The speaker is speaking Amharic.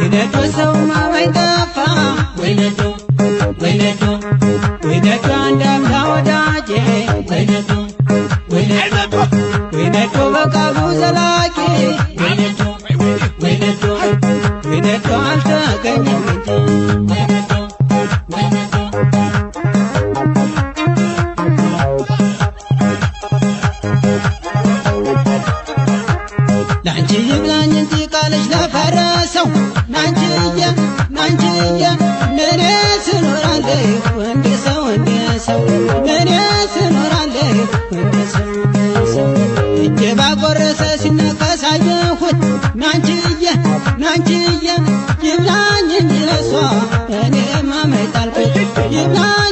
ወይነዶ ሰው ማይጠፋ ወይነዶ ወይነዶ ወይነዶ አንዳምታ ወዳጄ ወይነዶ ወይነዶ ወይነዶ በቃሉ ዘላቂ ወይነዶ ወይነዶ ወይነዶ አልተገኘም እንጂ ወይነዶ ወይነዶ ላንቺ ይብላኝ እንጂ ቃልሽ ለፈረሰው ናንቺዬ ናንቺዬ ምን ስኖራለሁ እንደ ሰው ምን ስኖራለሁ እንደ ሰው እጄ ባቆረሰ ሲነከስ አየሁት ናንቺዬ ናንቺዬ ይብላኝ እንጂ ለሷ እኔማ መጣልኩት ይብላኝ